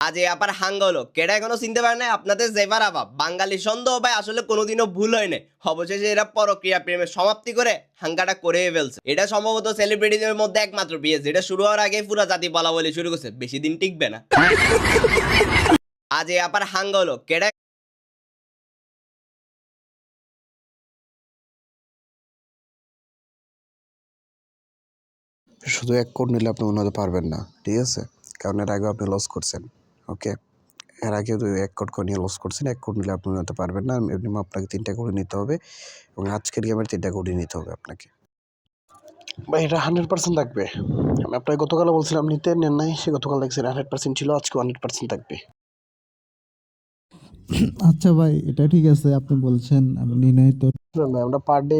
আজ এ আপার হাঙ্গা হলো কেডা এখনো চিনতে পারে না আপনাদের জেবার আবাব বাঙালি সন্দেহ ভাই আসলে কোনোদিনও ভুল হয় না। অবশেষে এরা পরক্রিয়া প্রেমের সমাপ্তি করে হাঙ্গাটা করে ফেলছে। এটা সম্ভবত সেলিব্রিটিদের মধ্যে একমাত্র বিয়ে যেটা শুরু হওয়ার আগে পুরা জাতি বলা বলি শুরু করছে, বেশি দিন টিকবে না। আজ এ আপার হাঙ্গা হলো কেডা শুধু ১ কোড নিলে আপনি উন্নতি পারবেন না, ঠিক আছে? কারণ এর আগেও আপনি লস করছেন, ওকে? এর আগেও ১ কোড নিয়ে লস করছেন। ১ কোড নিলে আপনি উন্নতি পারবেন না। মিনিমাম আপনাকে ৩টা কোডই নিতে হবে এবং আজকের গেমের ৩টা কোডই নিতে হবে আপনাকে। ভাই এটা 100% থাকবে। আমি আপনাকে গতকালও বলছিলাম নিতে, নেন নাই। সে গতকাল দেখছেন 100% ছিল, আজকেও 100% থাকবে। আচ্ছা ভাই, এটা ঠিক আছে, আপনি বলছেন, আমি নিই তো। শুনুন ভাই, আমরা পার ডে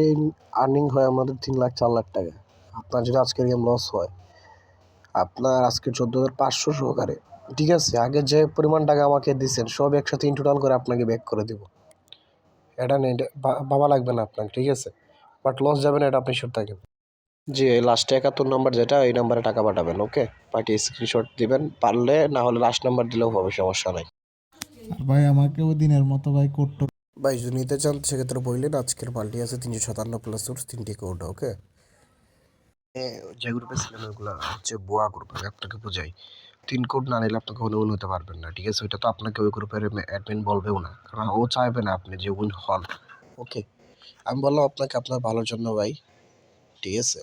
আর্নিং হয় আমাদের ৩ লাখ ৪ লাখ টাকা। আপনার যদি আজকের গেম লস হয়, আপনার আজকে ১৪,৫০০ সহকারে, ঠিক আছে? আগে যে পরিমাণ টাকা আমাকে দিচ্ছেন সব একসাথে ইন টোটাল করে আপনাকে ব্যাক করে দেবো। এটা নেই, ভাবা লাগবে না আপনার, ঠিক আছে? বাট লস যাবে না, এটা আপনি শিওর থাকেন। জি, এই লাস্টে ৭১ নম্বর যেটা, এই নাম্বারে টাকা পাঠাবেন, ওকে? পাঠিয়ে স্ক্রিনশট দিবেন, পারলে না হলে লাস্ট নাম্বার দিলেও হবে, সমস্যা নাই। আর ভাই আমাকেও দিনের মতো ভাই কোডটা। ভাই যদি নিতে চান সেক্ষেত্রে বললেন, আজকের পাল্টি আছে ৩৫৭ প্লাস সোর্স ৩টি কোড, ওকে? যে গ্রুপে ছিলেন ওইগুলো হচ্ছে বোয়া গ্রুপ, আমি আপনাকে বোঝাই। ৩ কোড না নিলে আপনি কখনো উইন হতে পারবেন না, ঠিক আছে? ওইটা তো আপনাকে ওই গ্রুপের অ্যাডমিন বলবেও না, কারণ ও চাইবে না আপনি যে উইন হন, ওকে? আমি বললাম আপনাকে আপনার ভালোর জন্য ভাই, ঠিক আছে?